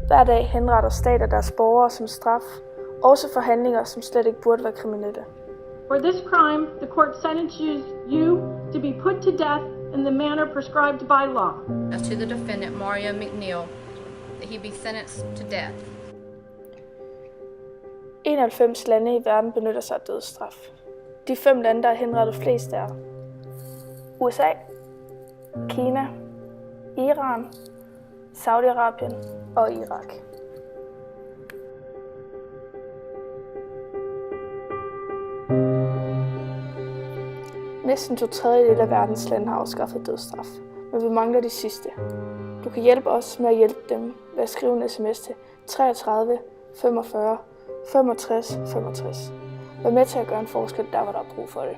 Hver dag henretter stater deres borgere som straf, også for handlinger, som slet ikke burde være kriminelle. For this crime, the court sentences you to be put to death in the manner prescribed by law. As to the defendant, Mario McNeil, that he be sentenced to death. 91 lande i verden benytter sig af dødsstraf. De 5 lande, der har henrettet flest, er USA, Kina, Iran, Saudi-Arabien og Irak. Næsten 2/3 af verdens lande har afskaffet dødsstraf, men vi mangler de sidste. Du kan hjælpe os med at hjælpe dem ved at skrive en sms til 33 45 65 65. Vær med til at gøre en forskel der, hvor der er brug for det.